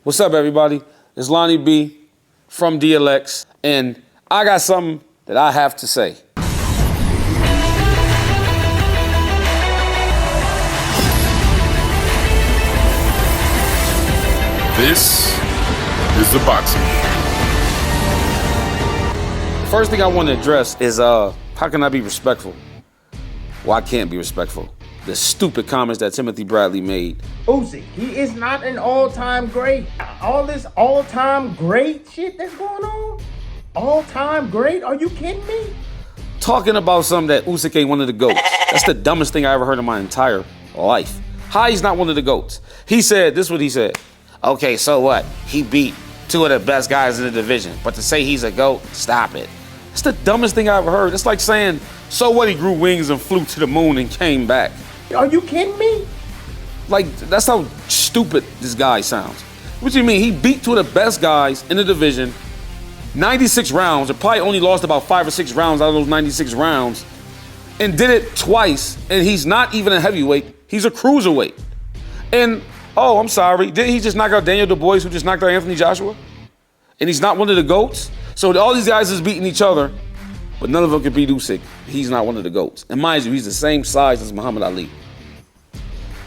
What's up, everybody? It's Lonnie B from DLX, and I got something that I have to say. This is the boxing. First thing I want to address is how can I be respectful? Well, I can't be respectful. The stupid comments that Timothy Bradley made. Usyk, he is not an all-time great. All this all-time great shit that's going on? All-time great? Are you kidding me? Talking about something that Usyk ain't one of the GOATs. That's the dumbest thing I ever heard in my entire life. How he's not one of the GOATs? He said, this is what he said. Okay, so what? He beat two of the best guys in the division. But to say he's a GOAT, stop it. It's the dumbest thing I ever heard. It's like saying, so what, he grew wings and flew to the moon and came back. Are you kidding me? Like, that's how stupid this guy sounds. What do you mean? He beat two of the best guys in the division, 96 rounds, and probably only lost about 5 or 6 rounds out of those 96 rounds, and did it twice, and he's not even a heavyweight, he's a cruiserweight. And, oh, I'm sorry, didn't he just knock out Daniel Du Bois, who just knocked out Anthony Joshua? And he's not one of the GOATs? So all these guys is beating each other, but none of them can beat Usyk. He's not one of the GOATs. And mind you, he's the same size as Muhammad Ali.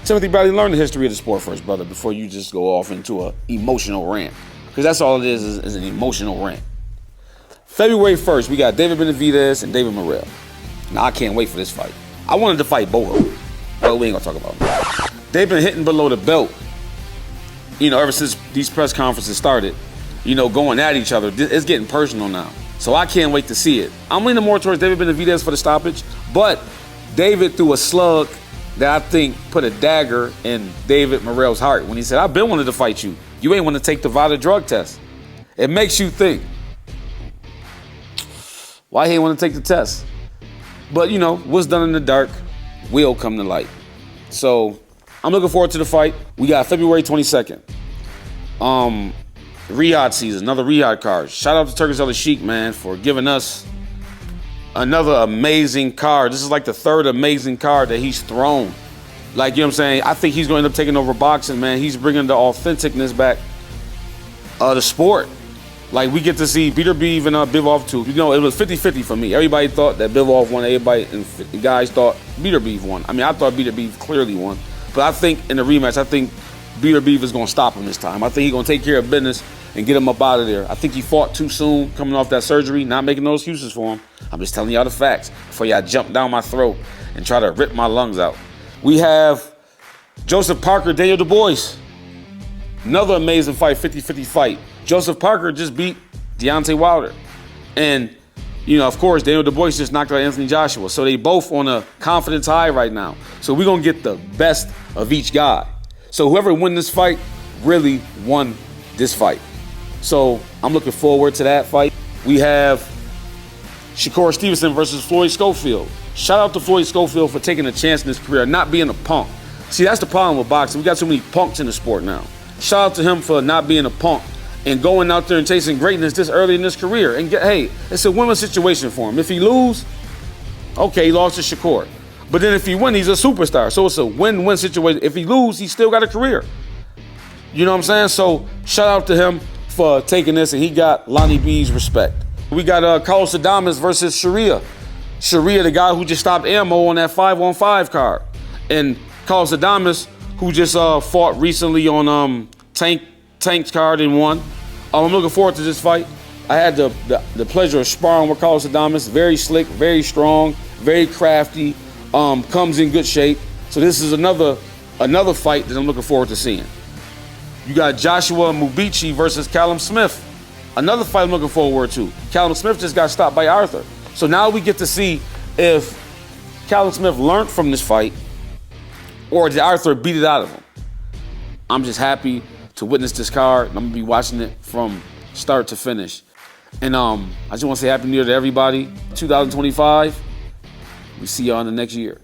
Timothy Bradley, learn the history of the sport first, brother, before you just go off into an emotional rant. Because that's all it is an emotional rant. February 1st, we got David Benavidez and David Morrell. Now, I can't wait for this fight. I wanted to fight both of them, but we ain't gonna talk about it. They've been hitting below the belt, ever since these press conferences started, going at each other. It's getting personal now. So I can't wait to see it. I'm leaning more towards David Benavidez for the stoppage, but David threw a slug that I think put a dagger in David Morrell's heart when he said, I've been wanting to fight you. You ain't want to take the VADA drug test. It makes you think, why he ain't want to take the test? But, what's done in the dark will come to light. So I'm looking forward to the fight. We got February 22nd. Riyadh season, another Riyadh card. Shout out to Turkish El Sheikh, man, for giving us another amazing card. This is like the third amazing card that he's thrown. Like, you know what I'm saying? I think he's going to end up taking over boxing, man. He's bringing the authenticness back of the sport. Like, we get to see Peter Beeve and Bivol too. It was 50-50 for me. Everybody thought that Bivol won. Everybody and the guys thought Peter Beeve won. I mean, I thought Peter Beeve clearly won. But I think in the rematch, I think Peter Beeve is going to stop him this time. I think he's going to take care of business and get him up out of there. I think he fought too soon coming off that surgery, not making no excuses for him. I'm just telling y'all the facts before y'all jump down my throat and try to rip my lungs out. We have Joseph Parker, Daniel Du Bois. Another amazing fight, 50-50 fight. Joseph Parker just beat Deontay Wilder. And, of course, Daniel Du Bois just knocked out Anthony Joshua. So they both on a confidence high right now. So we're going to get the best of each guy. So whoever wins this fight really won this fight. So I'm looking forward to that fight. We have Shakur Stevenson versus Floyd Schofield. Shout out to Floyd Schofield for taking a chance in his career, not being a punk. See, that's the problem with boxing. We got so many punks in the sport now. Shout out to him for not being a punk and going out there and chasing greatness this early in his career. And it's a win-win situation for him. If he lose, okay, he lost to Shakur. But then if he win, he's a superstar. So it's a win-win situation. If he lose, he's still got a career. You know what I'm saying? So shout out to him for taking this, and he got Lonnie B's respect. We got Carlos Adames versus Sharia. Sharia, the guy who just stopped ammo on that 5-on-5 card. And Carlos Adames, who just fought recently on Tank's card and won. I'm looking forward to this fight. I had the pleasure of sparring with Carlos Adames. Very slick, very strong, very crafty, comes in good shape. So this is another fight that I'm looking forward to seeing. You got Joshua Mubici versus Callum Smith. Another fight I'm looking forward to. Callum Smith just got stopped by Arthur. So now we get to see if Callum Smith learned from this fight or did Arthur beat it out of him. I'm just happy to witness this card. I'm going to be watching it from start to finish. And I just want to say Happy New Year to everybody. 2025, we see y'all in the next year.